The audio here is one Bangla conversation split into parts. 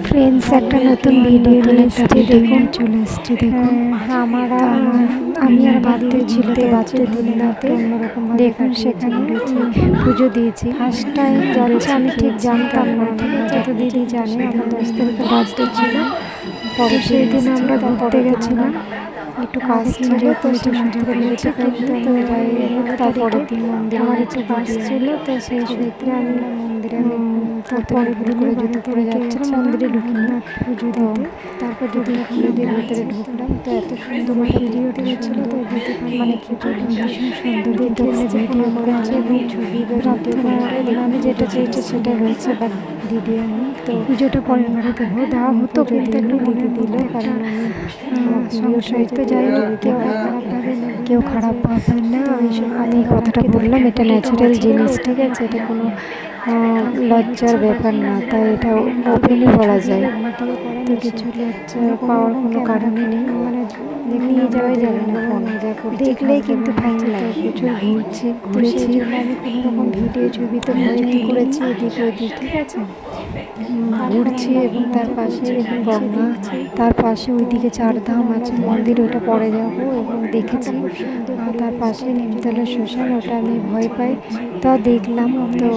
ফ্রেন্ডস, একটা নতুন ভিডিও নিয়ে এসেছি, দেখুন চলে এসেছি। দেখুন আমি আর বাড়িতে ছিল তো বাচ্চার দিন রাতে দেখুন সেখানে পুজো দিয়েছি। ফার্স্ট টাইম যাচ্ছে, আমি ঠিক জানতাম না, ঠিক আছে? তো দিদি জানে আমার 10 তারিখে বার্থডে ছিল, তো সেই দিন আমরা ঘুরতে গেছিলাম, একটু কাজ ছিল তো সেখান থেকে বেরোতে পারিনি। তো যাই হোক, তারপরের দিন মন্দিরে আমার একটু কাজ ছিল, তো সেই সূত্রে আমি মন্দিরে তারপরে করে জুতো পরে যাচ্ছিলাম, মন্দিরে ঢুকিনি পুজো দিতে। তারপর জুতোটা খুলে দিয়ে ভেতরে ঢুকলাম, তো এত সুন্দর ভিডিওটা গেছিলো। তো দিদি মানে কি বলবো, ভীষণ সুন্দর দিদি ভিডিও করেছে এবং ছবি প্রার্থনা, আমি যেটা চেয়েছি সেটা হয়েছে। বাট দিদি আমি তো পুজোটা পরের বারে দেবো, দেওয়া হতো কিন্তু একটু দিদি দিল, কারণ আমি সংসারে তো যাই হোক, কেউ খারাপ ভাববেন না। আমি এই কথাটা বললাম, এটা ন্যাচারাল জিনিস, ঠিক আছে? এটা কোনো লজ্জার ব্যাপার না, তাই এটা ওপেনই বলা যায়। তো কিছু লজ্জা পাওয়ার কোনো কারণই নেই, মানে নিয়ে যাওয়াই যাবে না, ফোন দেখলেই কিন্তু ফাইন লাগে। প্রচুর ঘুরেছি, আমি কোনো রকম ভিডিও ছবিতে ভর্তি করেছি এদিক ওদিক, ঠিক আছে? ঘুরছি এবং তার পাশে দেখুন গঙ্গা, তার পাশে ওইদিকে চারধাম আছে মন্দির, ওটা পরে যাবো। এবং দেখেছি তার পাশে নিমতলা শ্মশান, ওটা আমি ভয় পাই, তা দেখলাম। তো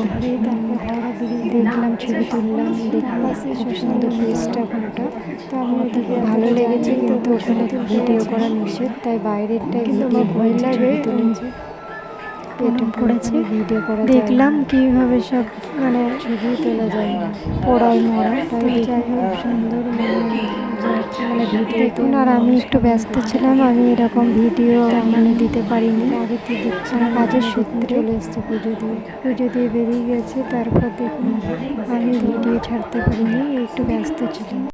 দেখলাম, ছবি তুললাম, দেখলাম খুব সুন্দর প্লেসটা ওখানটা। তো আমার ওদিকে ভালো লেগেছে, কিন্তু ওখানে ভিডিও করা নিষেধ, তাই বাইরেরটাই ভিডিও ভয় লাগে তুলেছি, পেটন করেছে ভিডিও করা। দেখলাম কীভাবে সব মানে ছবি তোলা যায় না, পোড়ায় মরা, তাই যাই হোক সুন্দর মানে ভিডিও দেখুন। আর আমি একটু ব্যস্ত ছিলাম, আমি এরকম ভিডিও মানে দিতে পারিনি, আগে তো দিচ্ছি কাজের সূত্রে চলে এসছে। পুজো দিয়ে বেরিয়ে গেছে, তারপর দেখুন আমি ভিডিও ছাড়তে পারিনি, একটু ব্যস্ত ছিলাম।